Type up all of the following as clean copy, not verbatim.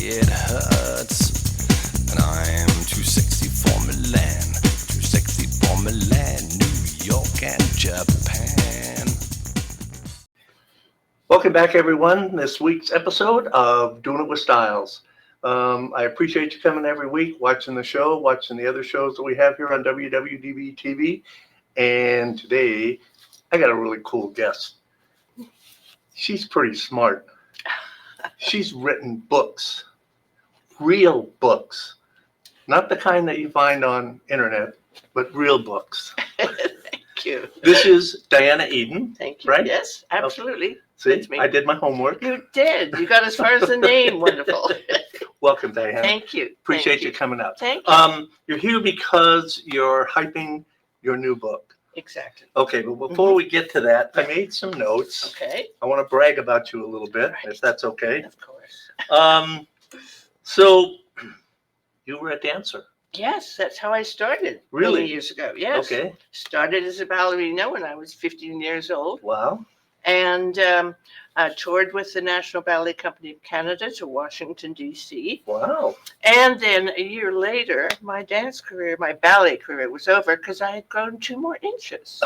it hurts. And I'm too sexy for Milan, too sexy for Milan, New York and Japan. Welcome back, everyone. This week's episode of Doing It with Styles. I appreciate you coming every week, watching the show, watching the other shows that we have here on WWDBTV. And today, I got a really cool guest. She's pretty smart. She's written books, real books, not the kind that you find on internet, but real books. Thank you. This is Diana Eden. Thank you. Right? Yes, absolutely. See, That's me. I did my homework. You did. You got as far as the name. Wonderful. Welcome, Diana. Thank you. Appreciate you coming up. Thank you. You're here because you're hyping your new book. Exactly. Okay, but before we get to that, I made some notes. Okay. I want to brag about you a little bit, Right. if that's okay. Of course. So you were a dancer. Yes, that's how I started. Really? Many years ago. Yes. Okay. Started as a ballerina when I was 15 years old, Wow. and toured with the National Ballet Company of Canada to Washington, D.C. Wow. And then a year later, my dance career, my ballet career was over because I had grown 2 more inches.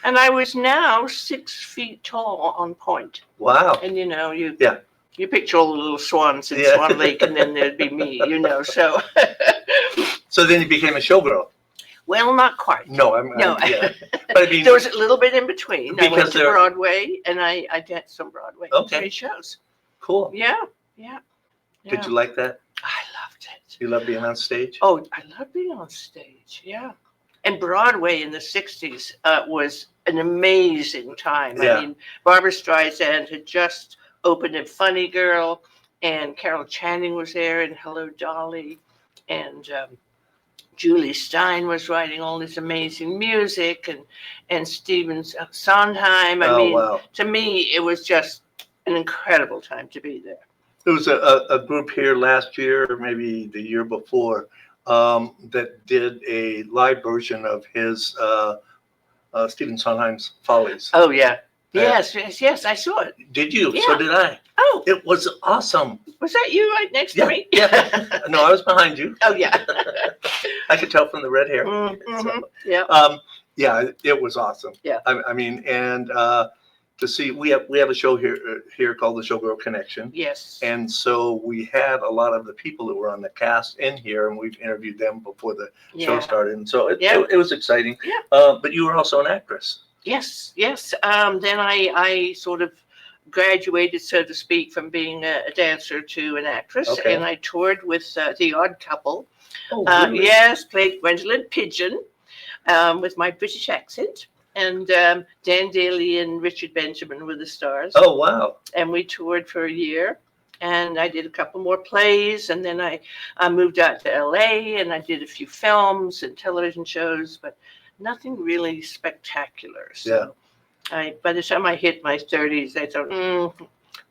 And I was now 6 feet tall on point. Wow. And you Yeah. you picture all the little swans in Yeah. Swan Lake, and then there'd be me, so. So then you became a showgirl. Well, not quite. No, No. yeah. But I mean, There was a little bit in between. I Because went to there- Broadway, and I danced on Broadway. Okay. 3 shows. cool. Yeah. Did you like that? I loved it. You love being on stage? Oh, I love being on stage. Yeah. And Broadway in the 60s was an amazing time. Yeah. I mean, Barbra Streisand had just opened in Funny Girl, and Carol Channing was there, and Hello, Dolly. And Julie Stein was writing all this amazing music, and Stephen Sondheim. I mean, wow. to me, it was just an incredible time to be there. There was a group here last year, or maybe the year before, that did a live version of his Stephen Sondheim's Follies. Oh, yeah. Yes, I saw it. Did you? Yeah. So did I. Oh, It was awesome. was that you right next to Yeah, me? yeah. No, I was behind you. Oh, yeah. I could tell from the red hair. Mhm. Yeah. Yeah, it was awesome. Yeah. I mean, and to see, we have a show here called the Showgirl Connection. Yes. And so we had a lot of the people that were on the cast in here, and we've interviewed them before the show Yeah. started. And so Yeah. it was exciting. Yeah. But you were also an actress. Yes. Then I sort of graduated, so to speak, from being a dancer to an actress, Okay. and I toured with The Odd Couple. Oh, Yes, played Gwendolyn Pigeon with my British accent, and Dan Daly and Richard Benjamin were the stars. Oh, wow. And we toured for a year, and I did a couple more plays, and then I moved out to LA, and I did a few films and television shows, but nothing really spectacular. So by the time I hit my 30s, I thought,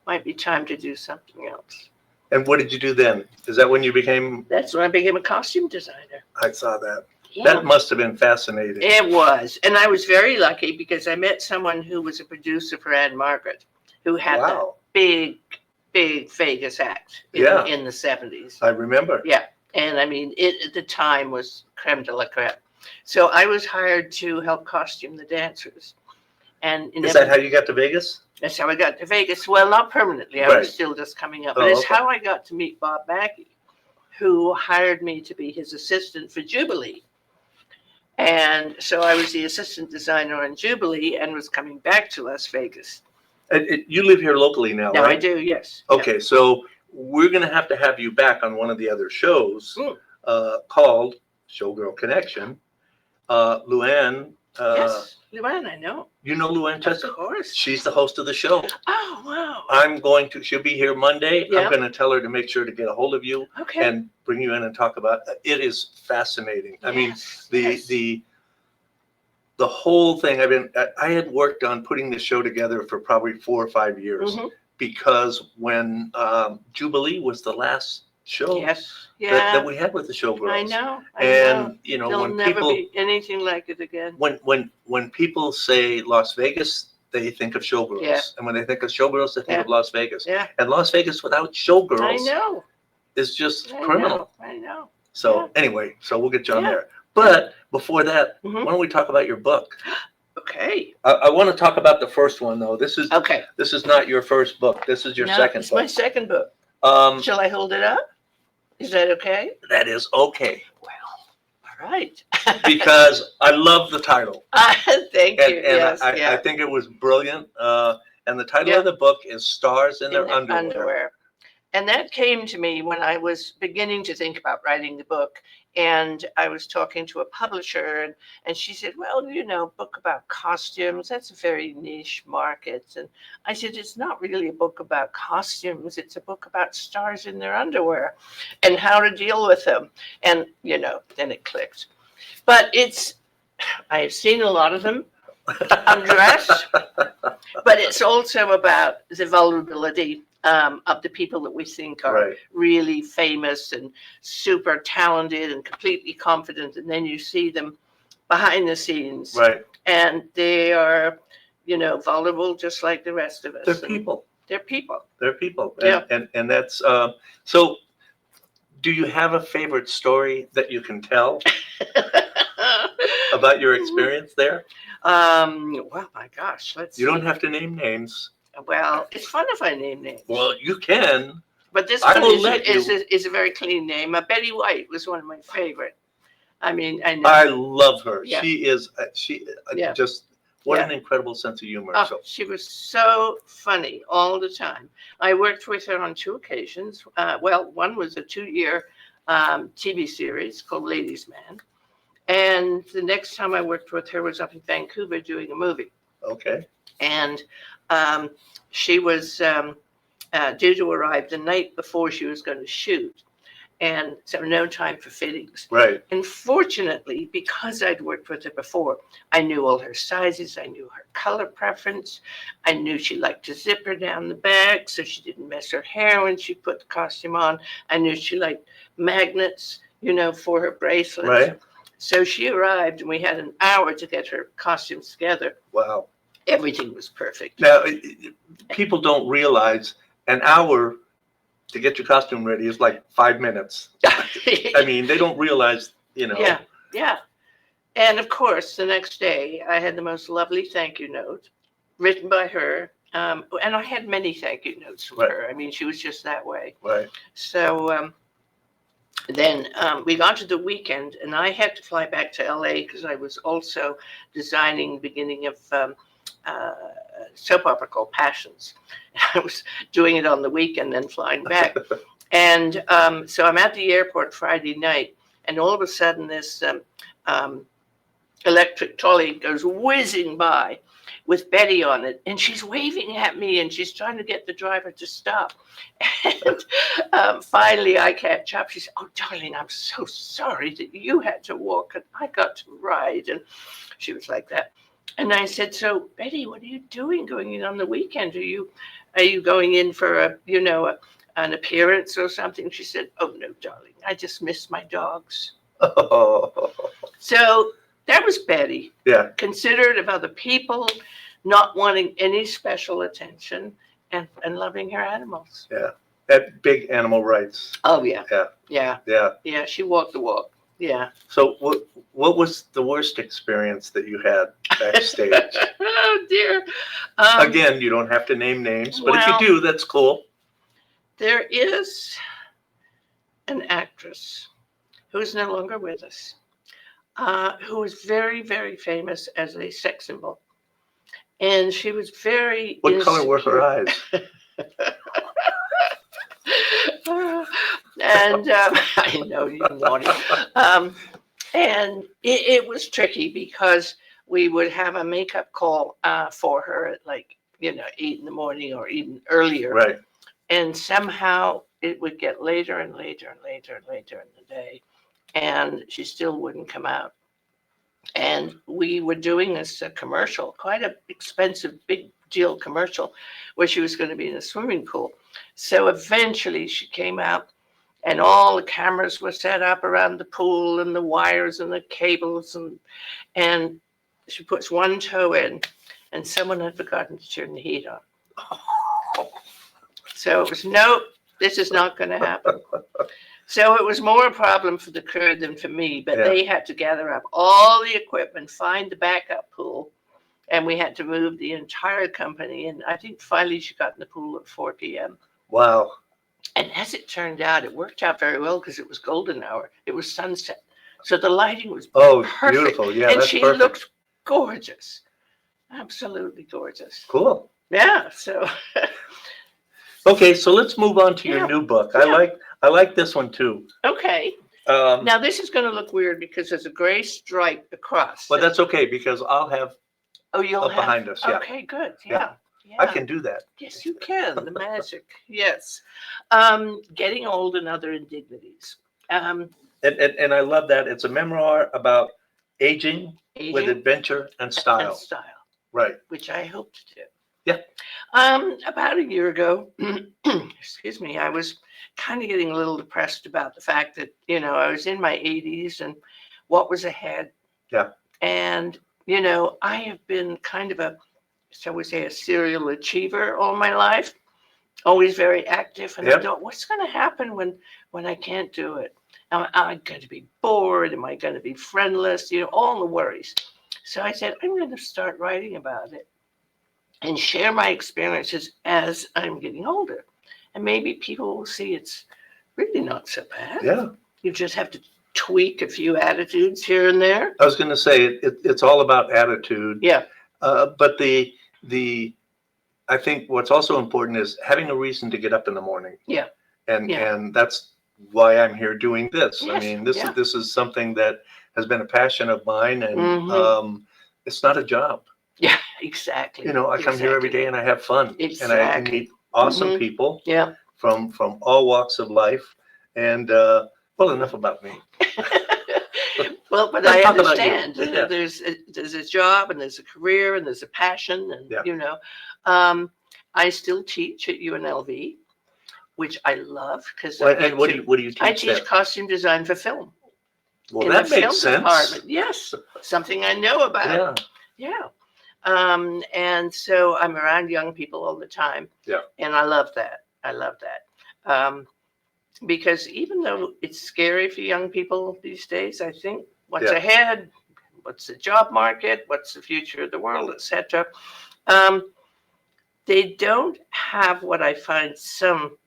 might be time to do something else. And what did you do then? Is that when you became? That's when I became a costume designer. I saw that. Yeah. That must have been fascinating. It was. And I was very lucky because I met someone who was a producer for Anne Margaret, who had that Wow. big Vegas act Yeah. in the 70s. I remember. Yeah. And I mean, it at the time was creme de la creme. So I was hired to help costume the dancers. And Is that how you got to Vegas? that's how I got to Vegas. Well, not permanently. I Right. was still just coming up. Oh, But it's okay. how I got to meet Bob Mackey, who hired me to be his assistant for Jubilee. And so I was the assistant designer on Jubilee and was coming back to Las Vegas. You live here locally now, Now right? I do, yes. Okay, so we're going to have you back on one of the other shows called Showgirl Connection. Luann, Yes, Luann, I know. you know Luann Of Tessa? course. She's the host of the show. Oh, wow. She'll be here Monday. Yeah. I'm going to tell her to make sure to get a hold of you Okay. and bring you in and talk about it. It is fascinating. I mean, Yes, the yes. the whole thing. I had worked on putting the show together for probably 4 or 5 years Mhm. because when Jubilee was the last show Yes, that yeah. we had with the showgirls. I know. And you know, There'll when never people be anything like it again. when people say Las Vegas, they think of showgirls. Yeah. And when they think of showgirls, they think Yeah. of Las Vegas. Yeah. And Las Vegas without I showgirls know. is just I criminal. know. I know. So anyway, so we'll get you on Yeah. there. But before that, Mhm. why don't we talk about your book? Okay. I want to talk about the first one though. This is not your first book. This is your second it's book. my second book. Shall I hold it up? Is that okay? That is okay. Well, all right. Because I love the title. Thank you. And Yes. I think it was brilliant. And the title Yeah. of the book is Stars in Their their Underwear. And that came to me when I was beginning to think about writing the book. And I was talking to a publisher, and she said, well, book about costumes, that's a very niche market. And I said, it's not really a book about costumes. It's a book about stars in their underwear and how to deal with them. And, then it clicked. But I have seen a lot of them undressed, but it's also about the vulnerability of the people that we think are really famous and super talented and completely confident, and then you see them behind the scenes, and they are, vulnerable just like the rest of us. They're people. They're people. They're people. Yeah. And that's so. Do you have a favorite story that you can tell about your experience there? Well, my gosh, You don't have to name names. Well, it's fun if I name names. Well, you can. But this I one will let you. is a very clean name. Betty White was one of my favorite. I mean, I know. I love her. Yeah. She is Yeah. just what an incredible sense of humor. Oh, she was so funny all the time. I worked with her on 2 occasions. Well, one was a 2-year TV series called Ladies' Man. And the next time I worked with her was up in Vancouver doing a movie. Okay. And she was due to arrive the night before she was going to shoot. And so no time for fittings. Right. And fortunately, because I'd worked with her before, I knew all her sizes. I knew her color preference. I knew she liked to zip her down the back so she didn't mess her hair when she put the costume on. I knew she liked magnets, for her bracelets. Right. So she arrived, and we had an hour to get her costumes together. Wow. Everything was perfect. Now, people don't realize an hour to get your costume ready is like 5 minutes. I mean, they don't realize, Yeah, yeah. And of course, the next day, I had the most lovely thank you note written by her. And I had many thank you notes from her. I mean, she was just that way. Right. So then we got to the weekend, and I had to fly back to LA because I was also designing the beginning of soap opera called Passions. I was doing it on the weekend, then flying back. And so I'm at the airport Friday night, and all of a sudden this electric trolley goes whizzing by with Betty on it, and she's waving at me, and she's trying to get the driver to stop. And finally I catch up. She said, "Oh, darling, I'm so sorry that you had to walk and I got to ride." And she was like that. And I said, "So, Betty, what are you doing going in on the weekend? Are you going in for an appearance or something?" She said, "Oh, no, darling, I just miss my dogs." So that was Betty. Yeah. Considerate of other people, not wanting any special attention, and loving her animals. Yeah. At big animal rights. Oh, yeah. Yeah. Yeah. Yeah. Yeah, she walked the walk. Yeah. So what was the worst experience that you had backstage? Oh, dear. Again, you don't have to name names, but if you do, that's cool. There is an actress who's no longer with us, who was very, very famous as a sex symbol. And she was very What color were her eyes? And I know, you naughty. And it was tricky because we would have a makeup call for her at 8 in the morning or even earlier. Right. And somehow it would get later and later and later and later in the day. And she still wouldn't come out. And we were doing this commercial, quite an expensive, big deal commercial, where she was going to be in a swimming pool. So eventually she came out, and all the cameras were set up around the pool and the wires and the cables. And she puts one toe in, and someone had forgotten to turn the heat on. So it was, nope, this is not going to happen. So it was more a problem for the crew than for me, but they had to gather up all the equipment, find the backup pool, and we had to move the entire company. And I think finally she got in the pool at 4 p.m. Wow. And as it turned out, it worked out very well because it was golden hour. It was sunset. So the lighting was perfect. Beautiful. Yeah, and that's she perfect. looked gorgeous. Absolutely gorgeous. Cool. Yeah. So Okay, so let's move on to your new book. Yeah. I like this one too. Okay. Now this is going to look weird because there's a gray stripe across. But that's okay because I'll have you'll up have behind us. Yeah. Okay, good. Yeah. Yeah. I can do that. Yes, you can. The magic. Yes. Getting old and other indignities. And I love that. It's a memoir about aging with adventure and style. And style. Right. Which I hope to do. Yeah. About a year ago, excuse me, I was kind of getting a little depressed about the fact that, I was in my 80s and what was ahead. Yeah. And, I have been kind of shall we say, a serial achiever all my life, always very active. And I thought, what's going to happen when I can't do it? Am I going to be bored? Am I going to be friendless? All the worries. So I said, I'm going to start writing about it and share my experiences as I'm getting older. And maybe people will see it's really not so bad. Yeah. You just have to tweak a few attitudes here and there. I was going to say it's all about attitude. Yeah. But I think what's also important is having a reason to get up in the morning. Yeah. And that's why I'm here doing this. Yes. I mean, this is something that has been a passion of mine, and it's not a job. Yeah, exactly. I come here every day and I have fun. Exactly. And I meet awesome people. Yeah. From all walks of life. And well, enough about me. Well, but I understand. Yeah. There's a job and there's a career and there's a passion, and I still teach at UNLV, which I love because. And what do you teach? I teach costume design for film. Well, that makes sense. Department. Yes, something I know about. Yeah. And so I'm around young people all the time. Yeah. And I love that. Because even though it's scary for young people these days, I think what's ahead, what's the job market, what's the future of the world, etc. They don't have what I find some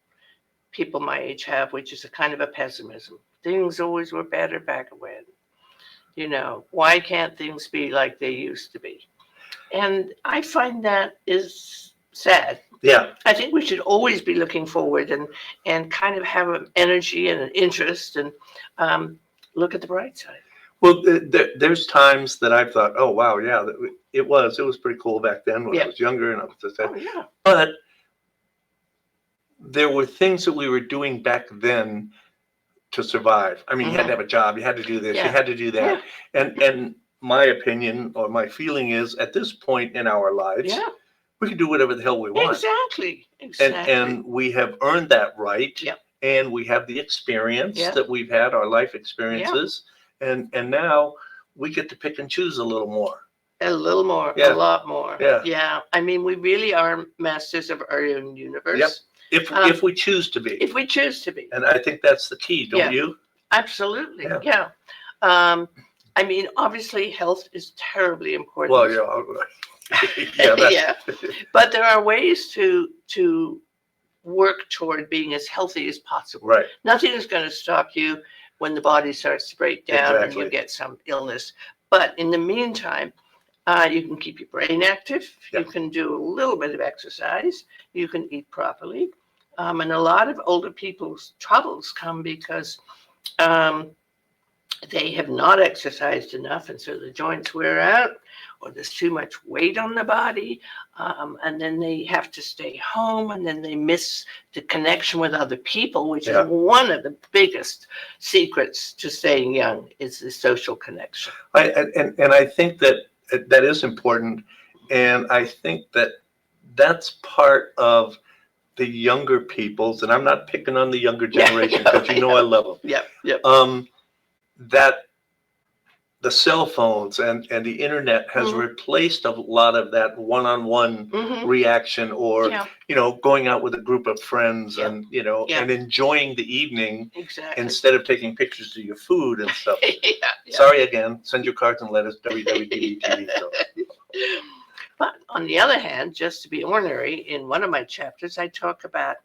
people my age have, which is a kind of a pessimism. Things always were better back when. Why can't things be like they used to be? And I find that is sad. Yeah. I think we should always be looking forward and kind of have an energy and an interest and look at the bright side. Well, there's times that I've thought, oh, wow, yeah, it was pretty cool back then when I was younger and I was just But there were things that we were doing back then to survive. I mean, you had to have a job, you had to do this, you had to do that. And my opinion or my feeling is at this point in our lives, we can do whatever the hell we want. Exactly. And we have earned that right. Yeah. And we have the experience that we've had, our life experiences. And now we get to pick and choose a little more. A little more, a lot more. Yeah. I mean, we really are masters of our own universe. Yep. If we choose to be. If we choose to be. And I think that's the key, don't you? Absolutely. Yeah. I mean, obviously, health is terribly important. Well, yeah. But there are ways to work toward being as healthy as possible. Right. Nothing is going to stop you when the body starts to break down and you get some illness. But in the meantime, you can keep your brain active. You can do a little bit of exercise. You can eat properly. And a lot of older people's troubles come because they have not exercised enough, and so the joints wear out, or there's too much weight on the body, and then they have to stay home, and then they miss the connection with other people, which is one of the biggest secrets to staying young, is the social connection. And I think that is important, and I think that's part of the younger people's, and I'm not picking on the younger generation because I love them. Yeah. That the cell phones and the internet has Mhm. replaced a lot of that one-on-one Mhm. reaction, or Yeah. going out with a group of friends, Yeah. and Yeah. and enjoying the evening Exactly. instead of taking pictures of your food and stuff. Yeah. Yeah. Sorry again. Send your cards and letters, WWDBTV. So. But on the other hand, just to be ornery, in one of my chapters, I talk about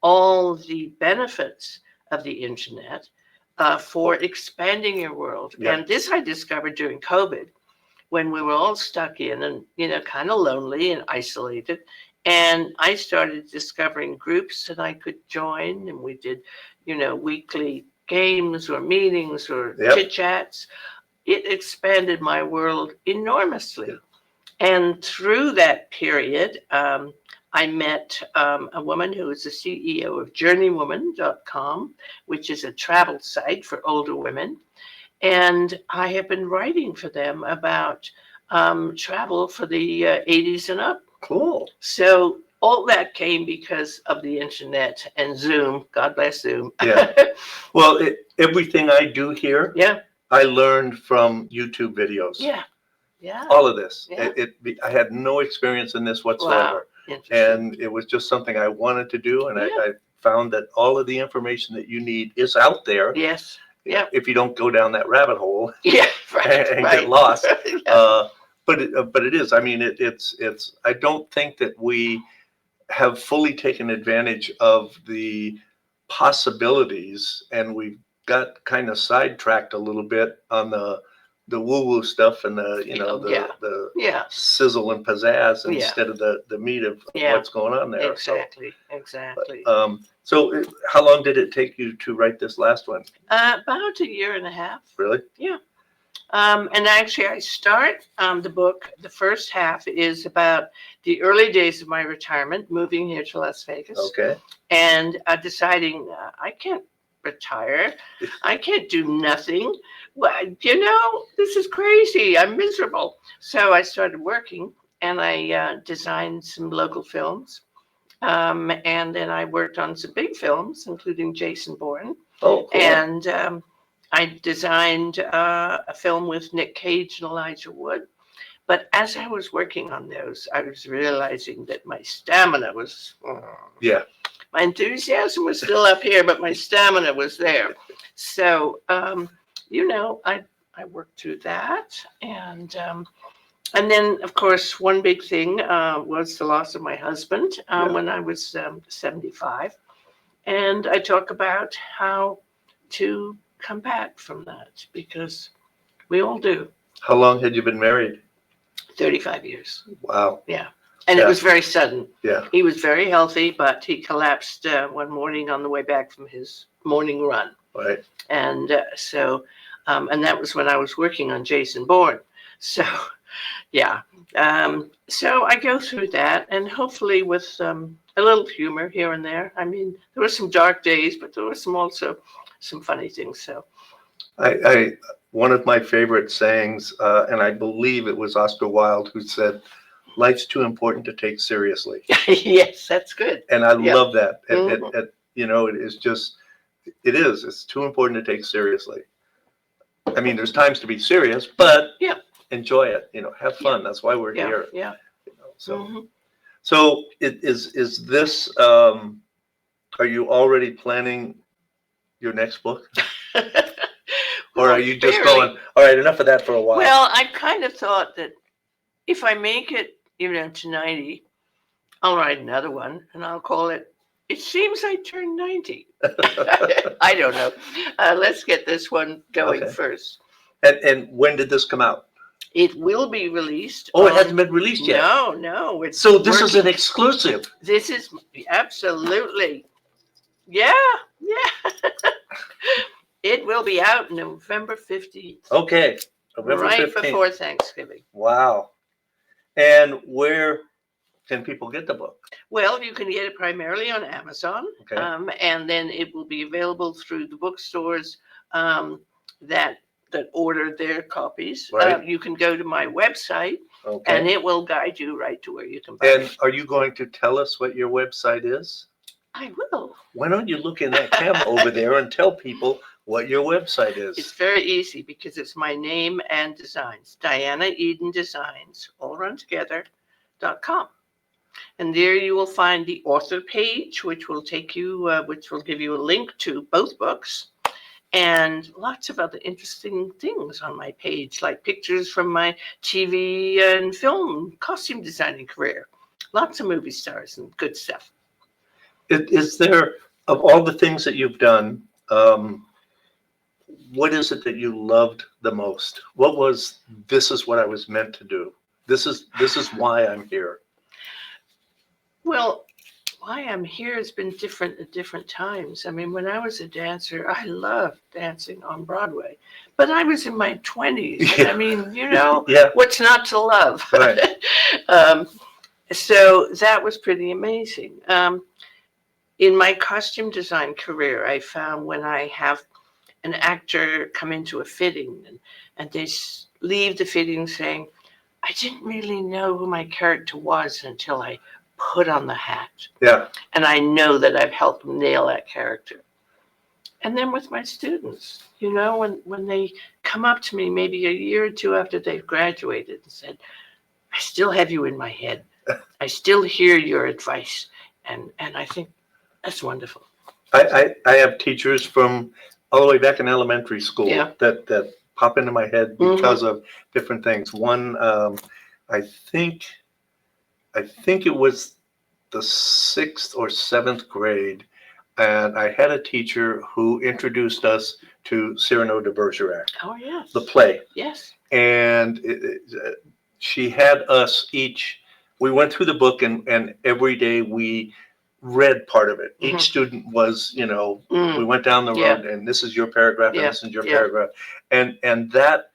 all the benefits of the internet for expanding your world. Yeah. And this I discovered during COVID, when we were all stuck in and, kind of lonely and isolated. And I started discovering groups that I could join, and we did, weekly games or meetings or Yep. chit chats. It expanded my world enormously. Yeah. And through that period, I met a woman who is the CEO of journeywoman.com, which is a travel site for older women. And I have been writing for them about travel for the 80s and up. Cool. So all that came because of the internet and Zoom. God bless Zoom. Yeah. Well, everything I do here, Yeah. I learned from YouTube videos. Yeah. Yeah. All of this. Yeah. I had no experience in this whatsoever. Wow. Interesting. And it was just something I wanted to do. And Yeah. I found that all of the information that you need is out there. Yes. Yeah. If you don't go down that rabbit hole Yeah. Right. and Right. get lost. Yeah. But it is. I mean, it's. I don't think that we have fully taken advantage of the possibilities, and we've got kind of sidetracked a little bit on the woo-woo stuff and the Yeah. the Yeah. sizzle and pizzazz Yeah. instead of the meat of Yeah. what's going on there. Exactly. Exactly. So how long did it take you to write this last one? About a year and a half. Really? Yeah. And actually, I start the book. The first half is about the early days of my retirement, moving here to Las Vegas, Okay. and deciding I can't retire. I can't do nothing. Well, this is crazy. I'm miserable. So I started working, and I designed some local films. And then I worked on some big films, including Jason Bourne. Oh, cool. And I designed a film with Nick Cage and Elijah Wood. But as I was working on those, I was realizing that my stamina was, Yeah. my enthusiasm was still up here, but my stamina was there. So, I worked through that. And then, of course, one big thing was the loss of my husband when I was 75. And I talk about how to come back from that, because we all do. How long had you been married? 35 years. Wow. Yeah. And it was very sudden. Yeah. He was very healthy, but he collapsed one morning on the way back from his morning run. Right. And and that was when I was working on Jason Bourne. So, yeah. So I go through that, and hopefully with a little humor here and there. I mean, there were some dark days, but there were also some funny things. So, I one of my favorite sayings, and I believe it was Oscar Wilde who said, "Life's too important to take seriously." yes, that's good. And I Yeah. love that. Mhm. It is just, it's too important to take seriously. I mean, there's times to be serious, but Yeah. enjoy it. Have fun. That's why we're Yeah. here. Yeah. So, Mhm. so is this? Are you already planning your next book, or are you just barely. going, all right, enough of that for a while? Well, I kind of thought that if I make it, to 90, I'll write another one, and I'll call it, It Seems I Turned 90. I don't know. Let's get this one going Okay. first. And when did this come out? It will be released. Oh, it hasn't been released yet. No. It's So this is working. an exclusive. This is absolutely. Yeah. It will be out November 15th. Okay, November Right 15th. before Thanksgiving. Wow. And where can people get the book? Well, you can get it primarily on Amazon, Okay. and then it will be available through the bookstores that order their copies. Right. You can go to my website, Okay. and it will guide you right to where you can buy And it. are you going to tell us what your website is? I will. Why don't you look in that camera over there and tell people what your website is. It's very easy because it's my name and designs. Diana Eden Designs, all run together.com. And there you will find the author page, which will take you, which will give you a link to both books, and lots of other interesting things on my page, like pictures from my TV and film costume designing career. Lots of movie stars and good stuff. Is there, of all the things that you've done, what is it that you loved the most? What was, this is what I was meant to do? This is why I'm here. Well, why I'm here has been different at different times. I mean, when I was a dancer, I loved dancing on Broadway, but I was in my 20s. Yeah. I mean, you know, Yeah. what's not to love? Right. So that was pretty amazing. In my costume design career, I found when I have an actor come into a fitting and they leave the fitting saying, I didn't really know who my character was until I put on the hat. Yeah. And I know that I've helped them nail that character. And then with my students, you know, when they come up to me maybe a year or two after they've graduated and said, I still have you in my head. I still hear your advice. And I think that's wonderful. I have teachers from all the way back in elementary school that pop into my head because of different things. One, I think it was the 6th or 7th grade, and I had a teacher who introduced us to Cyrano de Bergerac. Oh, yes. The play. Yes. And she had us each, we went through the book, and every day we read part of it. Each student was, you know, we went down the road and this is your paragraph and this is your paragraph. And that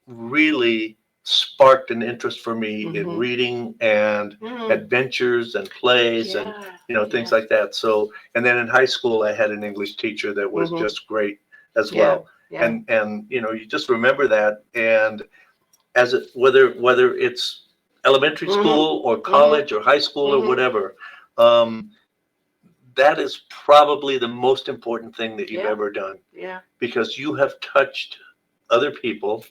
really sparked an interest for me in reading and adventures and plays and, you know, things like that. So, and then in high school, I had an English teacher that was just great as well. And, you know, you just remember that. And as it, whether it's elementary school or college or high school or whatever, that is probably the most important thing that you've ever done. Yeah. Because you have touched other people,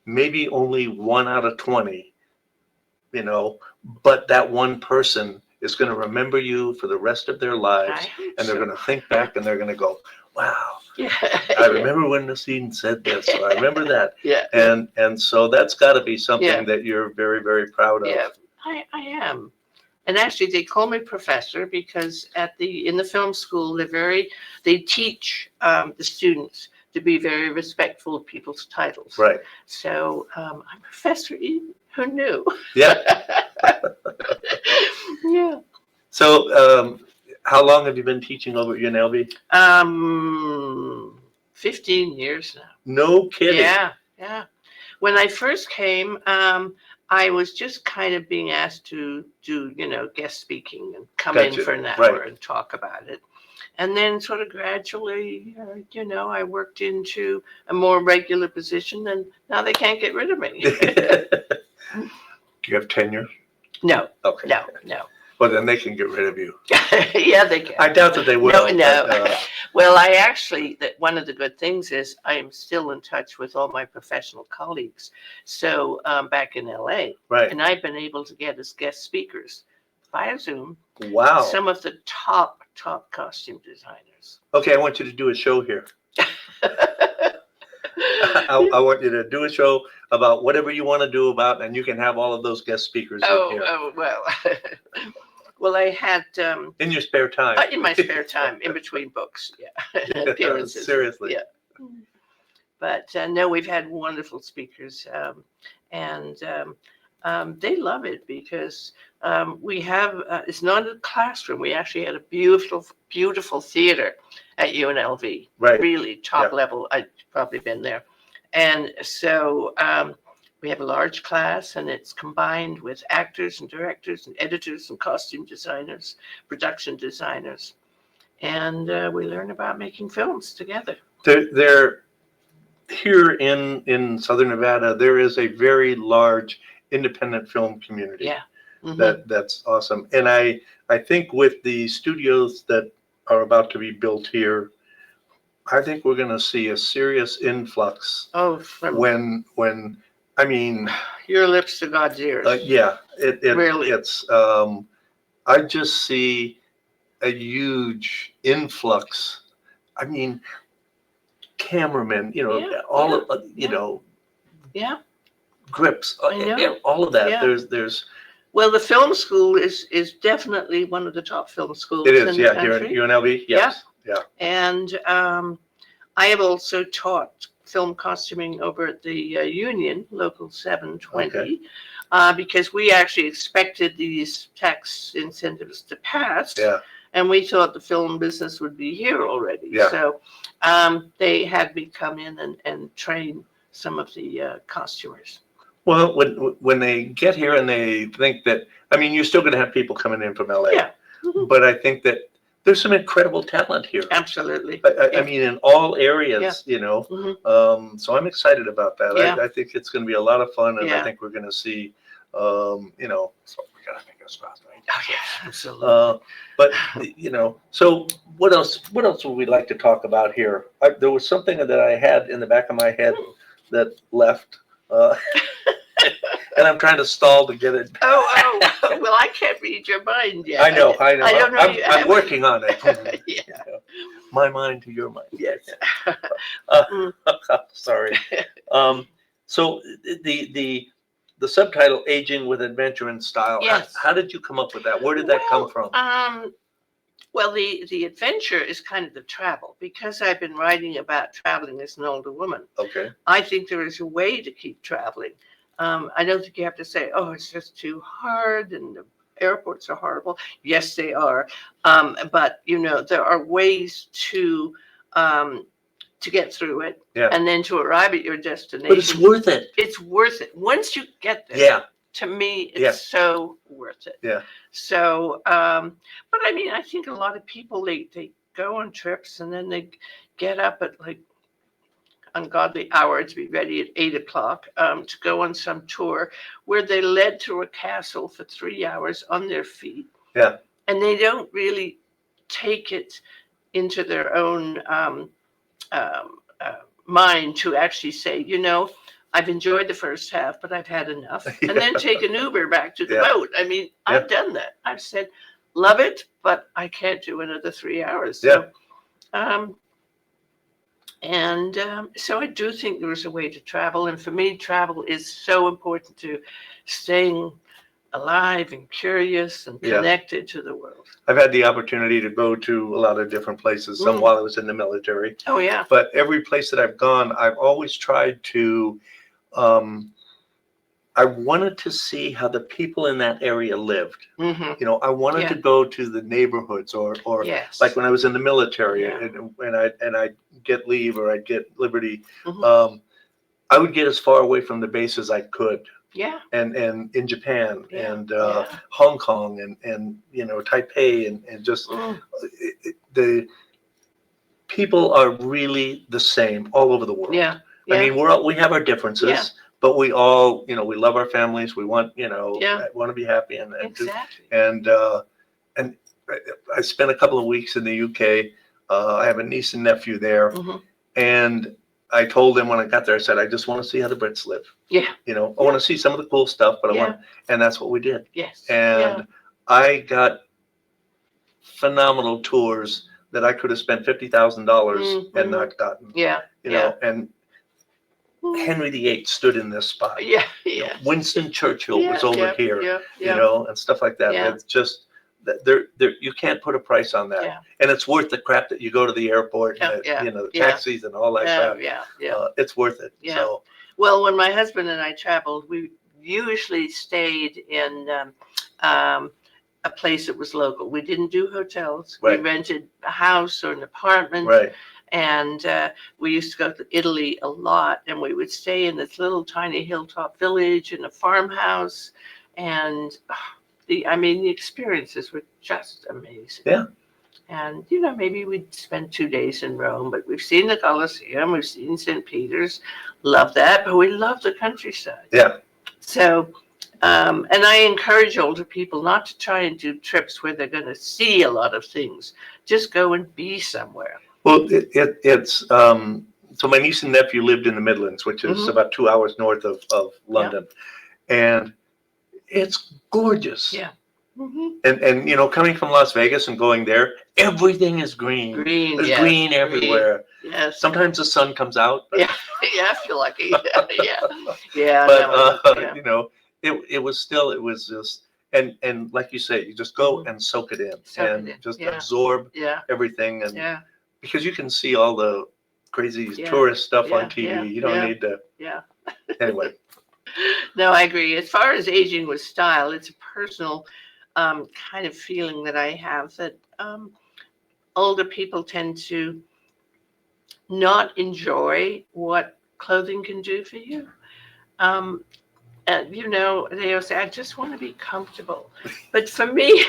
maybe only 1 out of 20, you know, but that one person is going to remember you for the rest of their lives. And they're going to think back and they're going to go, wow, I remember when the scene said this, or I remember that. And so that's got to be something that you're very, very proud of. Yeah, I am. And actually, they call me professor because in the film school, they teach the students to be very respectful of people's titles. Right. So I'm Professor Eden. Who knew? Yeah. Yeah. So how long have you been teaching over at UNLV? 15 years now. No kidding. Yeah. When I first came, I was just kind of being asked to do, you know, guest speaking and come in for an hour and talk about it. And then sort of gradually, you know, I worked into a more regular position and now they can't get rid of me. Do you have tenure? No. Okay. No. Well, then they can get rid of you. Yeah, they can. I doubt that they will. No. But, well, I actually, one of the good things is I am still in touch with all my professional colleagues. So back in LA, and I've been able to get as guest speakers via Zoom. Wow. Some of the top costume designers. Okay, I want you to do a show here. I want you to do a show about whatever you want to do about, and you can have all of those guest speakers in here. Oh, well. Well, I had... in your spare time. In my spare time, in between books, appearances. Seriously. Yeah. But no, we've had wonderful speakers, and they love it because we have, it's not a classroom. We actually had a beautiful theater at UNLV. Right. Really top level. I've probably been there. And so we have a large class, and it's combined with actors and directors and editors and costume designers, production designers. And we learn about making films together. There, here in Southern Nevada, there is a very large independent film community. Yeah. That's awesome. And I think with the studios that are about to be built here, I think we're going to see a serious influx Oh, from when I mean, your lips to God's ears. yeah, Really? it's I just see a huge influx. I mean, cameramen, Yeah, all yeah, of yeah. Yeah, grips, I know. all of that. Yeah. There's Well, the film school is definitely one of the top film schools it in is, the yeah, here at country. UNLV, yes, yeah, And I have also taught film costuming over at the Union, Local 720, Okay. because we actually expected these tax incentives to pass. yeah, And we thought the film business would be here already. Yeah. So they had me come in and train some of the costumers. Well, when they get here and they think that, I mean, you're still going to have people coming in from LA, Yeah. Mhm. but I think that there's some incredible talent here. Absolutely. I Yeah. mean, in all areas, Mhm. so I'm excited about that. Yeah. I think it's going to be a lot of fun, and I Yeah. think we're going to see, so we got to make us fast, right? Oh, yeah, absolutely. But so what else? What else would we like to talk about here? There was something that I had in the back of my head that left, and I'm trying to stall to get it. Oh, well, I can't read your mind yet. I know. I don't know. I'm working on it. Yeah. My mind to your mind. Yes. Sorry. So the subtitle "Aging with Adventure and Style." Yes. How did you come up with that? Where did that come from? Well, the adventure is kind of the travel, because I've been writing about traveling as an older woman. Okay. I think there is a way to keep traveling. I don't think you have to say, "Oh, it's just too hard and the airports are horrible." Yes, they are, but there are ways to get through it, Yeah. and then to arrive at your destination. But it's worth it. It's worth it once you get there. Yeah. To me, it's Yeah. so worth it. Yeah. So, but I mean, I think a lot of people they go on trips and then they get up at like ungodly hour to be ready at 8 o'clock to go on some tour where they led through a castle for 3 hours on their feet. Yeah. And they don't really take it into their own mind to actually say, I've enjoyed the first half, but I've had enough. Yeah. And then take an Uber back to the Yeah. boat. I mean, Yeah. I've done that. I've said, love it, but I can't do another 3 hours. Yeah. So I do think there is a way to travel. And for me, travel is so important to staying alive and curious and Yeah. connected to the world. I've had the opportunity to go to a lot of different places, some while I was in the military. Oh, yeah. But every place that I've gone, I've always tried to, I wanted to see how the people in that area lived. Mm-hmm. I wanted Yeah. to go to the neighborhoods or Yes. like when I was in the military Yeah. and I'd get leave or I'd get liberty. Mhm. I would get as far away from the base as I could. Yeah. And in Japan Yeah. and Yeah. Hong Kong and Taipei and just the people are really the same all over the world. Yeah. I mean, we have our differences, Yeah. but we all, we love our families. We want, Yeah. want to be happy and Exactly. and I spent a couple of weeks in the UK. I have a niece and nephew there, Mhm. and I told them when I got there, I said, I just want to see how the Brits live. Yeah. I want to see some of the cool stuff, but Yeah. and that's what we did. Yes. And I got phenomenal tours that I could have spent $50,000 and not gotten. Yeah. And Henry VIII stood in this spot. Yeah. Yeah. Winston Churchill was over here. Yeah. And stuff like that. Yeah. It's just that you can't put a price on that. Yeah. And it's worth the crap that you go to the airport and the taxis and all that crap. Yeah. It's worth it. Yeah. So Well, when my husband and I traveled, we usually stayed in a place that was local. We didn't do hotels. Right. We rented a house or an apartment. right. And we used to go to Italy a lot, and we would stay in this little tiny hilltop village in a farmhouse. And the experiences were just amazing. Yeah. And, maybe we'd spend 2 days in Rome, but we've seen the Colosseum, we've seen St. Peter's, love that, but we love the countryside. Yeah. So, and I encourage older people not to try and do trips where they're going to see a lot of things. Just go and be somewhere. Well, it's so my niece and nephew lived in the Midlands, which is about 2 hours north of London, and it's gorgeous. Yeah. And coming from Las Vegas and going there, everything is green. Green, There's yes, green everywhere. Yes. Sometimes the sun comes out. But, Yeah, if you're lucky. Yeah. but No, it was just and like you say, you just go and soak it in just absorb everything and because you can see all the crazy tourist stuff on TV. You don't need to. Yeah. Anyway. No, I agree. As far as aging with style, it's a personal kind of feeling that I have that older people tend to not enjoy what clothing can do for you. They always say, I just want to be comfortable. But for me,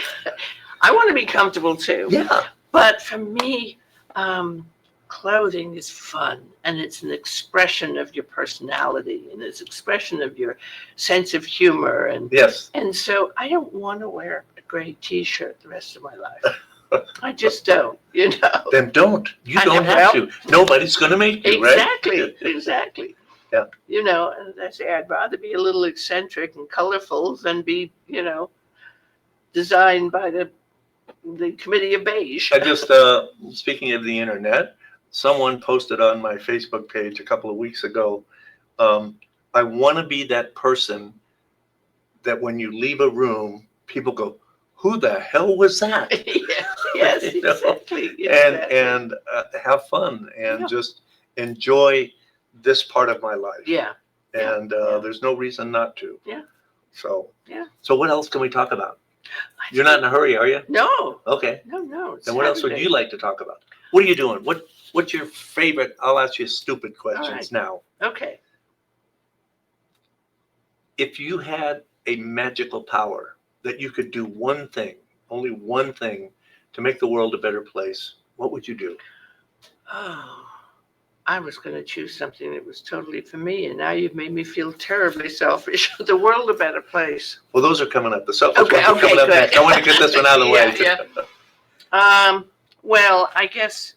I want to be comfortable too. Yeah. But for me, clothing is fun, and it's an expression of your personality, and it's an expression of your sense of humor. And yes. And so I don't want to wear a gray T-shirt the rest of my life. I just don't, Then don't. You don't have to. Nobody's going to make you, exactly, right? Exactly. Yeah. And I say I'd rather be a little eccentric and colorful than be, designed by the committee of beige. I just, speaking of the internet, someone posted on my Facebook page a couple of weeks ago, I want to be that person that when you leave a room, people go, who the hell was that? Yes, exactly. And have fun and just enjoy this part of my life. Yeah. And there's no reason not to. Yeah. So So what else can we talk about? You're not in a hurry, are you? No. Okay. No. Then what else would you like to talk about? What are you doing? What's your favorite? I'll ask you stupid questions now. Okay. If you had a magical power that you could do one thing, only one thing, to make the world a better place, what would you do? Oh, I was going to choose something that was totally for me, and now you've made me feel terribly selfish. The world a better place. Well, those are coming up. The selfish ones are coming good. up next. I want to get this one out of the way. Yeah. Well, I guess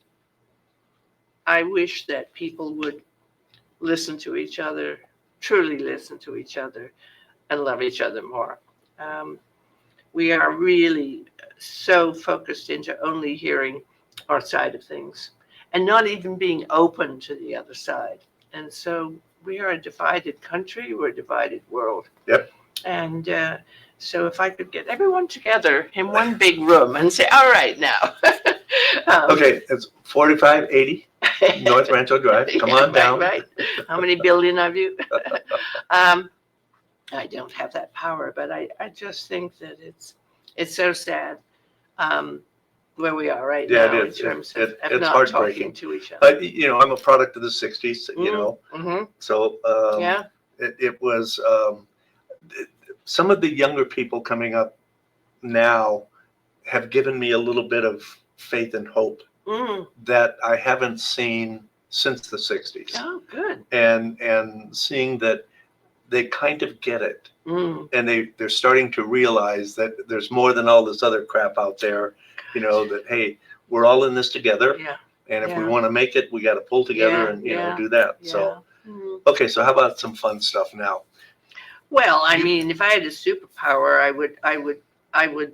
I wish that people would listen to each other, truly listen to each other, and love each other more. We are really so focused into only hearing our side of things and not even being open to the other side. And so we are a divided country, we're a divided world. Yep. And so if I could get everyone together in one big room and say, all right now. Okay, it's 4580 North Rancho Drive. Come on down. Right. How many billion of you? I don't have that power, but I just think that it's so sad where we are right now in terms of it's not heartbreaking. talking to each other. I'm a product of the 60s, so it was some of the younger people coming up now have given me a little bit of faith and hope that I haven't seen since the 60s. Oh, good. And seeing that they kind of get it, and they're starting to realize that there's more than all this other crap out there. That hey, we're all in this together, and if we want to make it, we got to pull together and do that. Yeah. So, okay, so how about some fun stuff now? Well, I mean, if I had a superpower, I would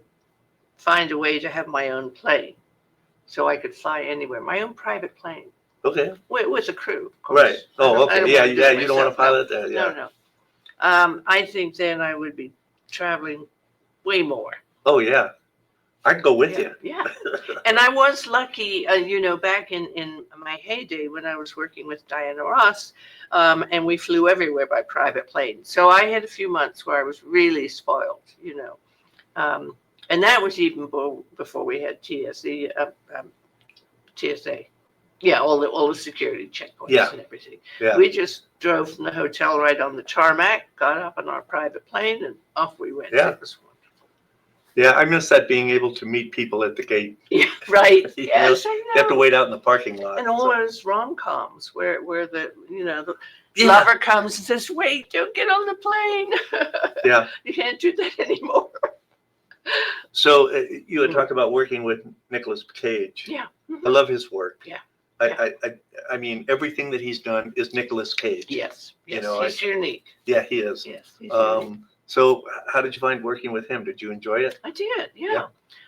find a way to have my own plane, so I could fly anywhere. My own private plane. Okay. With a crew, of course. Right. Oh, okay. Yeah. You don't want to pilot that. Yeah. No. I think then I would be traveling way more. Oh yeah, I'd go with you. Yeah. And I was lucky, back in my heyday when I was working with Diana Ross, and we flew everywhere by private plane. So I had a few months where I was really spoiled, and that was even before we had TSA. Yeah, all the security checkpoints and everything. Yeah. We just drove from the hotel right on the tarmac, got up on our private plane, and off we went. Yeah. It was wonderful. Yeah, I miss that, being able to meet people at the gate. Yeah, right. Yes, I know. You have to wait out in the parking lot. And all those rom-coms where the lover comes and says, "Wait, don't get on the plane." Yeah. You can't do that anymore. So you had talked about working with Nicolas Cage. Yeah. I love his work. Yeah. I mean, everything that he's done is Nicolas Cage. Yes. You Yes. know, He's unique. Yeah, he is. Yes. He's unique. So how did you find working with him? Did you enjoy it? I did. Yeah.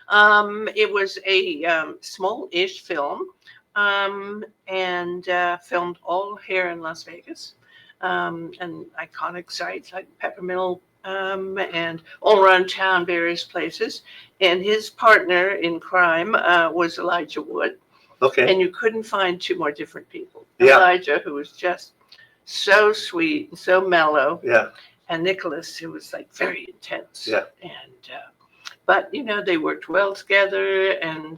Yeah. It was a small-ish film, and filmed all here in Las Vegas, and iconic sites like Peppermill, and all around town, various places. And his partner in crime was Elijah Wood, Okay. and you couldn't find two more different people. Yeah. Elijah, who was just so sweet and so mellow, Yeah. and Nicholas, who was like very intense. Yeah. And but you know, they worked well together, and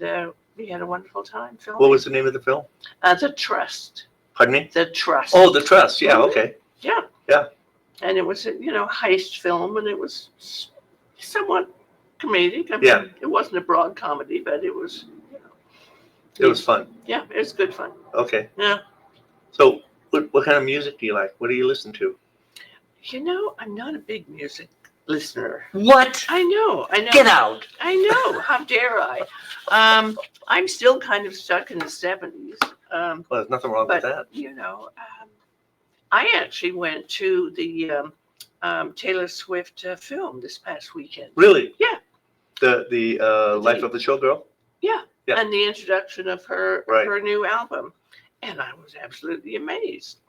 we had a wonderful time filming. What was the name of the film? The Trust. Pardon me? The Trust. Oh, The Trust. Yeah. Mhm. Okay. Yeah. Yeah. And it was a heist film, and it was somewhat comedic. I mean, Yeah. it wasn't a broad comedy, but it was. It was fun. Yeah, it was good fun. Okay. Yeah. So what kind of music do you like? What do you listen to? I'm not a big music listener. What? I know. Get out. I know. How dare I? I'm still kind of stuck in the 70s. Well, there's nothing wrong with that. I actually went to the Taylor Swift film this past weekend. Really? Yeah. The Life of the Showgirl? Yeah. Yeah. And the introduction of her Right. her new album. And I was absolutely amazed.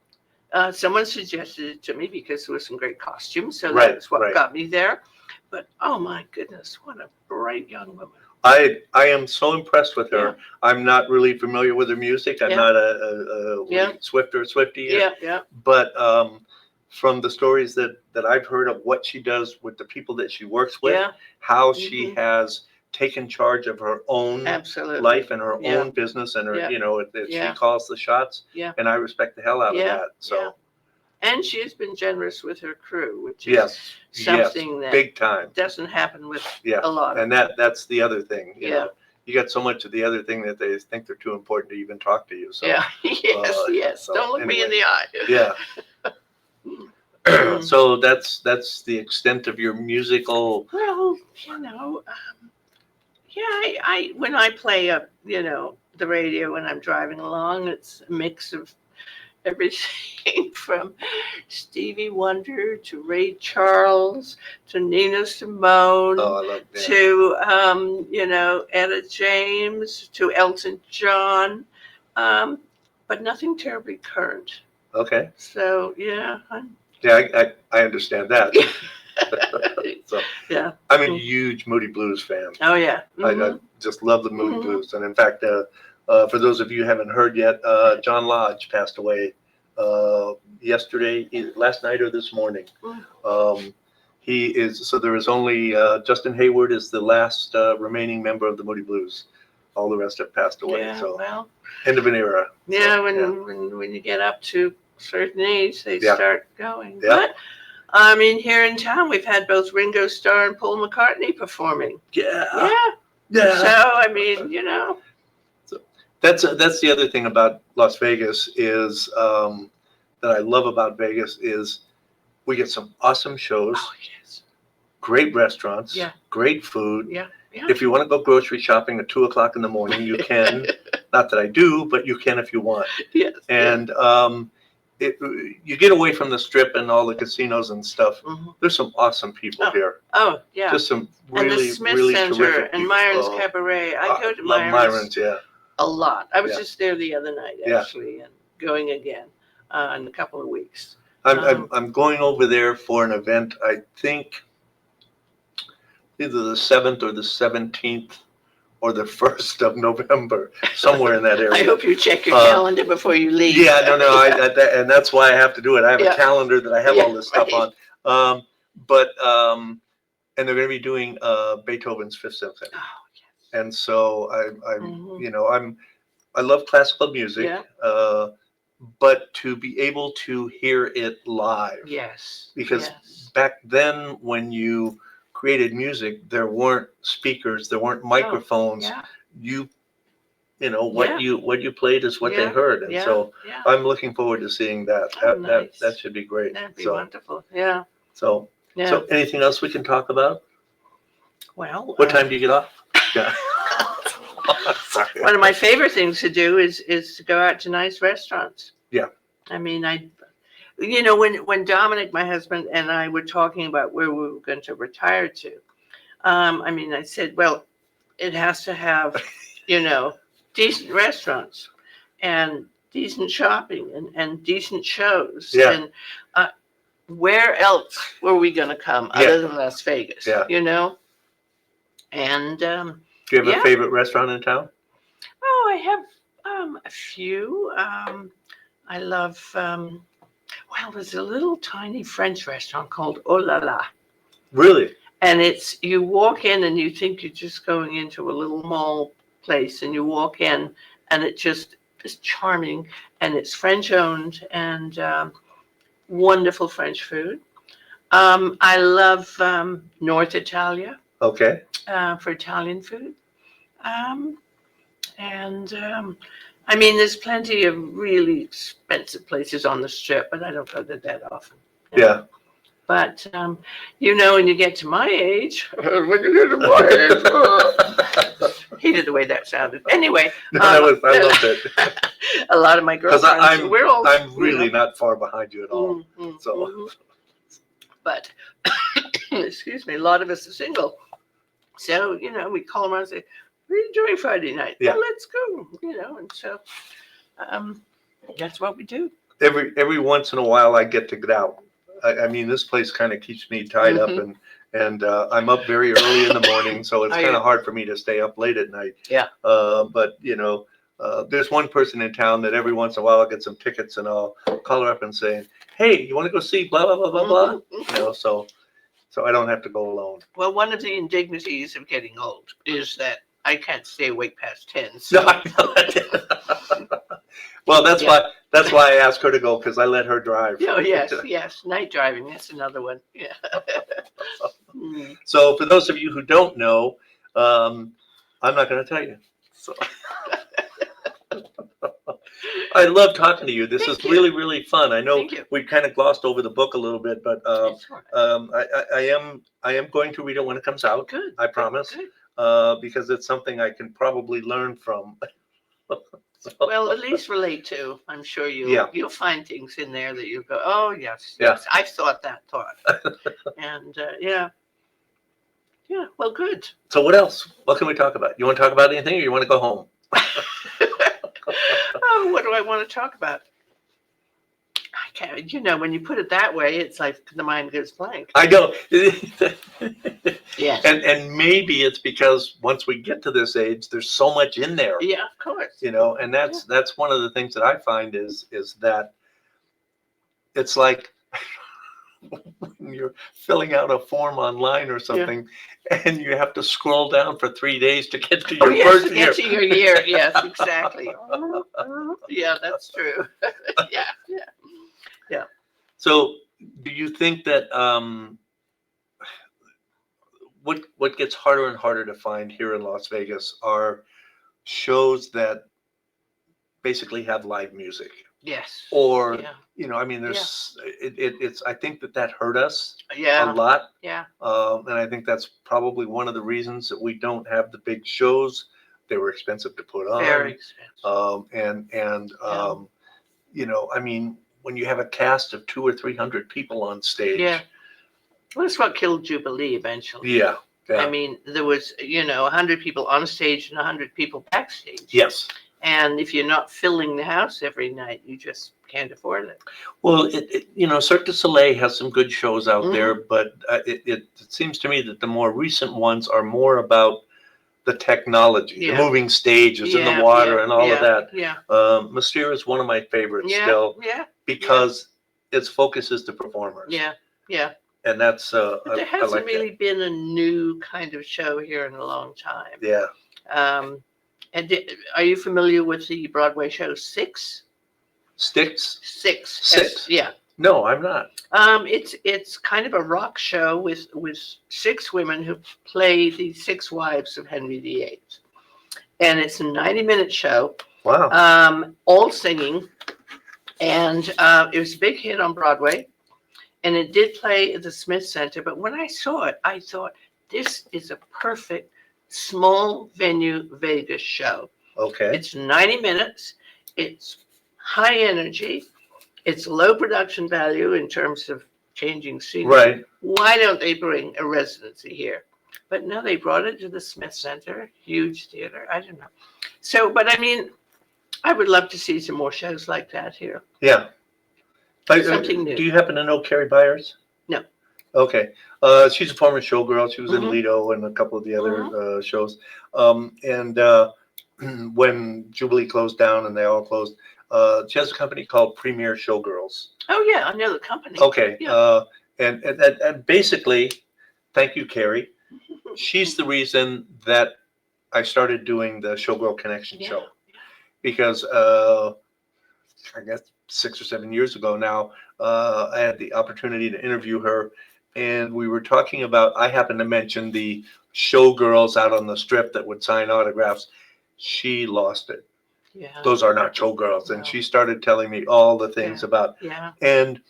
Someone suggested it to me because there was some great costumes, so Right, that's what right. got me there. But oh my goodness, what a bright young woman! I am so impressed with her. Yeah. I'm not really familiar with her music. I'm Yeah. not a Yeah. Swiftie. Yeah. But from the stories that I've heard of what she does with the people that she works with, Yeah. how she Mhm. has taken charge of her own Absolutely. life and her Yeah. own business, and her, Yeah. Yeah. she calls the shots. Yeah. And I respect the hell out Yeah. of that. So Yeah. And she has been generous with her crew, which is yes, something that big time. doesn't happen with Yeah. a lot of And that's the other thing. You Yeah. know, you got so much of the other thing that they think they're too important to even talk to you. So Yeah. Yes. so Don't look me in anyway. the eye. Yeah. So that's the extent of your musical. Well, I when I play up, the radio when I'm driving along, it's a mix of everything from Stevie Wonder to Ray Charles to Nina Simone Oh, I love that. to Etta James to Elton John, but nothing terribly current. Okay. So yeah, Yeah, I understand that. So yeah. I'm a huge Moody Blues fan. Oh yeah. I Mhm. just love the Moody Mhm. Blues, and in fact, for those of you who haven't heard yet, John Lodge passed away yesterday, last night, or this morning. There is only Justin Hayward is the last remaining member of the Moody Blues. All the rest have passed away. Yeah. So Well. end of an era. Yeah, So, when you get up to a certain age, they Yeah. start going. Yeah. But I mean, here in town, we've had both Ringo Starr and Paul McCartney performing. Yeah. Yeah. So Yeah. I mean, That's the other thing about Las Vegas is that I love about Vegas is we get some awesome shows, Oh yes. great restaurants, Yeah. great food. Yeah. Yeah. If you want to go grocery shopping at 2:00 in the morning, you can. Not that I do, but you can if you want. Yes. And you get away from the strip and all the casinos and stuff. Mhm. There's some awesome people Oh, here. Oh yeah. Just some And the really, Smith really Center terrific and people. Myron's Oh, Cabaret. I go to love Myron's Yeah. a lot. I was Yeah. just there the other night Yeah. actually, and going again in a couple of weeks. I'm going over there for an event. I think either the 7th or the 17th or the 1st of November, somewhere in that area. I hope you check your calendar before you leave. Yeah, no, and that's why I have to do it. I have Yeah. a calendar that I have Yeah, all this stuff right. on. And they're going to be doing Beethoven's Fifth Symphony. Oh, yes. And so Mhm. I love classical music, Yeah. but to be able to hear it live, Yes. because yes. back then when you created music, there weren't speakers, there weren't microphones. Yeah. What you played is what they Yeah, heard, and yeah. so Yeah. I'm looking forward to seeing that. Oh, That nice. should be great. That'd be So wonderful. Yeah. so Yeah. so anything else we can talk about? Well. What time do you get off? Yeah. Sorry. One of my favorite things to do is to go out to nice restaurants. Yeah. I mean, when Dominic, my husband, and I were talking about where we were going to retire to, I said, well, it has to have, decent restaurants and decent shopping and decent shows. Yeah. And where else were we going to come other than Las Vegas? Yeah. And Do you have a favorite restaurant in town? oh, I have a few. I love. There's a little tiny French restaurant called Oh La La. Really? And you walk in and you think you're just going into a little mall place, and you walk in and it just is charming, and it's French owned and wonderful French food. I love North Italia Okay. for Italian food. There's plenty of really expensive places on the strip, but I don't go there that often. Yeah. But, when you get to my age, hated the way that sounded. Anyway. I loved it. A lot of my girlfriends, we're old. I'm really not far behind you at all. So. But, excuse me, a lot of us are single. So, we call them around and say, what are you doing Friday night? Yeah. Well, let's go, and so that's what we do. Every once in a while I get to get out. This place kind of keeps me tied up, and I'm up very early in the morning, so it's kind of hard for me to stay up late at night. Yeah. But there's one person in town that every once in a while I'll get some tickets and I'll call her up and say, hey, you want to go see blah, blah, blah, blah, blah? So I don't have to go alone. Well, one of the indignities of getting old is that I can't stay awake past 10. So. No, I know. Well, that's why I asked her to go, because I let her drive. Oh, yes. Night driving, that's another one. Yeah. So for those of you who don't know, I'm not going to tell you. So. I love talking to you. This is really, really fun. I know we kind of glossed over the book a little bit, but I am going to read it when it comes out. Good. I promise. Good. Because it's something I can probably learn from. Well, at least relate to. I'm sure you'll find things in there that you go, oh yes, I've thought that thought, and well, good. So what else? What can we talk about? You want to talk about anything, or you want to go home? Oh, what do I want to talk about? I can't. When you put it that way, it's like the mind goes blank. I know. Yes. And maybe it's because once we get to this age, there's so much in there. Yeah, of course. And that's one of the things that I find is that it's like when you're filling out a form online or something, and you have to scroll down for 3 days to get to your birth year. Get to your year. Yes, exactly. Yeah, that's true. Yeah. So, do you think that what gets harder and harder to find here in Las Vegas are shows that basically have live music? Yes. Or there's it's I think that hurt us a lot. Yeah. And I think that's probably one of the reasons that we don't have the big shows. They were expensive to put on. Very expensive. When you have a cast of 200 or 300 people on stage. Yeah. Well, that's what killed Jubilee eventually. Yeah. There was 100 people on stage and 100 people backstage. Yes. And if you're not filling the house every night, you just can't afford it. Well, Cirque du Soleil has some good shows out there, but it seems to me that the more recent ones are more about the technology, the moving stages in the water and all of that. Yeah. Mystere is one of my favorites still. Yeah. Because its focus is the performers. Yeah. And that's But there hasn't really been a new kind of show here in a long time. Yeah. And are you familiar with the Broadway show Six? Sticks? Six. Yeah. No, I'm not. It's kind of a rock show with 6 women who play the 6 wives of Henry VIII, and it's a 90-minute show. Wow. All singing, and it was a big hit on Broadway, and it did play at the Smith Center. But when I saw it, I thought this is a perfect small venue Vegas show. Okay. It's 90 minutes. It's high energy. It's low production value in terms of changing scenery. Right. Why don't they bring a residency here? But no, they brought it to the Smith Center, huge theater. I don't know. So, but I mean, I would love to see some more shows like that here. Yeah. Something new. Do you happen to know Carrie Byers? No. Okay. She's a former showgirl. She was in Mhm. Lido and a couple of the other Mhm. shows. And when Jubilee closed down and they all closed, she has a company called Premier Showgirls. Oh yeah, I know the company. Okay. Yeah. And basically, thank you, Carrie. She's the reason that I started doing the Showgirl Connection Yeah. show, because I guess 6 or 7 years ago now, I had the opportunity to interview her, and we were talking about, I happened to mention the showgirls out on the strip that would sign autographs. She lost it. Yeah. Those are not showgirls. And No. she started telling me all the things about, Yeah. and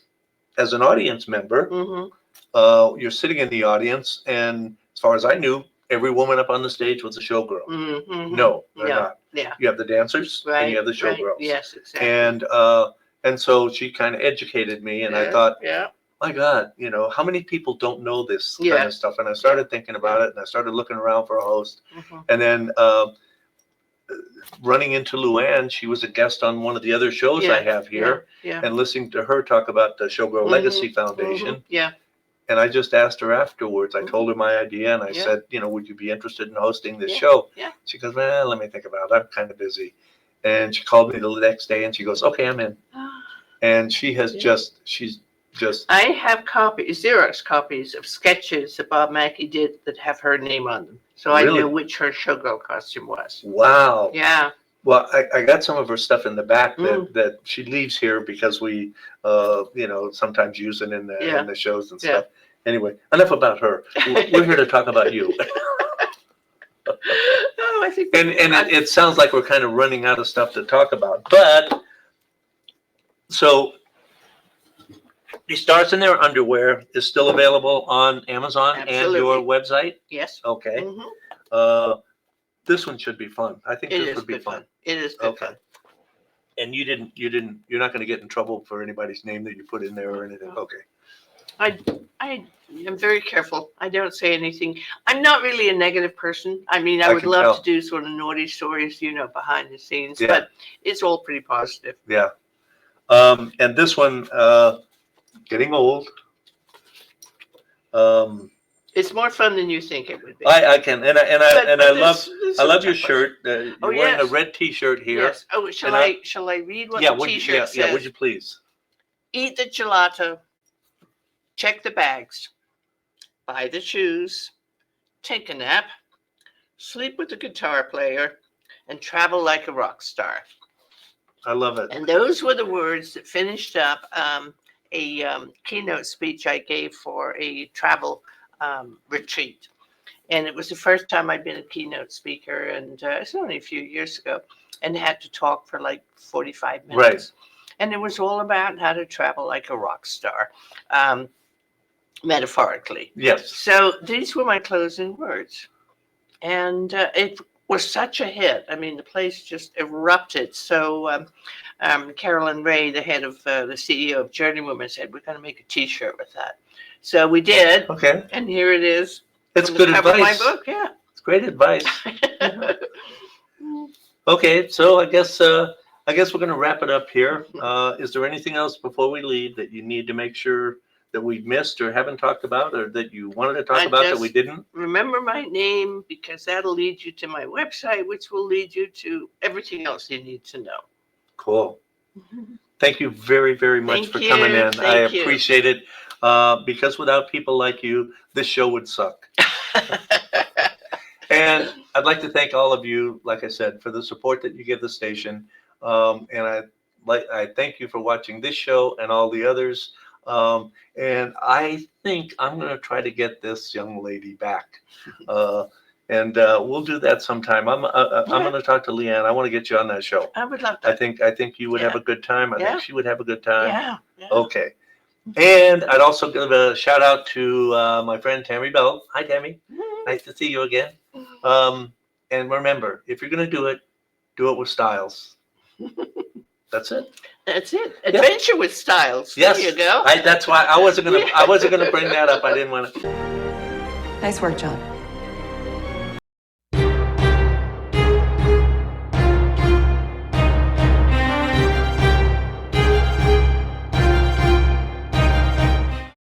as an audience member, Mm-hmm. you're sitting in the audience, and as far as I knew, every woman up on the stage was a showgirl. Mm-hmm. No, they're Yeah. not. Yeah. You have the dancers Right. and you have the Right. showgirls. Yes, exactly. And so she kind of educated me, and I Yeah, thought, yeah. my God, how many people don't know this kind Yeah. of stuff? And I started thinking about it, and I started looking around for a host. Mm-hmm. And then running into Luann, she was a guest on one of the other shows I have here, Yeah. and listening to her talk about the Showgirl Mhm. Legacy Foundation. Mhm. Yeah. And I just asked her afterwards. I Mhm. told her my idea, and I Yeah. said, would you be interested in hosting this Yeah. show? Yeah. She goes, well, let me think about it. I'm kind of busy. And she called me the next day, and she goes, okay, I'm in. And she has Yeah. she's just. I have Xerox copies of sketches that Bob Mackey did that have her name on them. So I Really? knew which her showgirl costume was. Wow. Yeah. Well, I got some of her stuff in the back Mm. that she leaves here because we, sometimes use it in the shows and stuff. Anyway, enough about her. We're here to talk about you. Oh, I think. And it sounds like we're kind of running out of stuff to talk about. But, so, the Stars in Their Underwear is still available on Amazon and your Absolutely. website? Yes. Okay. Mhm. This one should be fun. I think It this is would be good fun. fun. It is good Okay. fun. And you're not going to get in trouble for anybody's name that you put in there or anything. No. Okay. I am very careful. I don't say anything. I'm not really a negative person. I mean, I I would can love tell. to do sort of naughty stories, behind the scenes, Yeah. but it's all pretty positive. Yeah. And this one, getting old. It's more fun than you think it would be. I can, and I love your tough shirt. You're Oh, wearing a yes. red T-shirt here. Yes. Oh, shall And I read what Yeah. the T-shirt says? Yeah. Would you please? Eat the gelato. Check the bags. Buy the shoes. Take a nap. Sleep with the guitar player. And travel like a rock star. I love it. And those were the words that finished up a keynote speech I gave for a travel retreat. And it was the first time I'd been a keynote speaker, and it's only a few years ago, and had to talk for like 45 minutes. Right. And it was all about how to travel like a rock star, metaphorically. Yes. So these were my closing words. And it was such a hit. I mean, the place just erupted. So Carolyn Ray, the head of the CEO of Journeywoman, said, we're going to make a T-shirt with that. So we did. Okay. And here it is. It's on the good cover of advice. my book, yeah. It's great advice. Okay, so I guess we're going to wrap it up here. Is there anything else before we leave that you need to make sure that we missed or haven't talked about, or that you wanted to talk about that we didn't? Remember my name, because that'll lead you to my website, which will lead you to everything else you need to know. Cool. Thank you very, very much for coming in. I appreciate it. Because without people like you, this show would suck. And I'd like to thank all of you, like I said, for the support that you give the station. And I thank you for watching this show and all the others. And I think I'm going to try to get this young lady back. And we'll do that sometime. I'm going to talk to Leanne. I want to get you on that show. I would love to. I think you would have a good time. I think she would have a good time. Yeah. Okay. And I'd also give a shout out to my friend Tammy Bell. Hi, Tammy. Nice to see you again. And remember, if you're going to do it with styles. That's it. That's it. Adventure with Styles. Yes. There you go. That's why I wasn't gonna bring that up. I didn't want to. Nice work, John.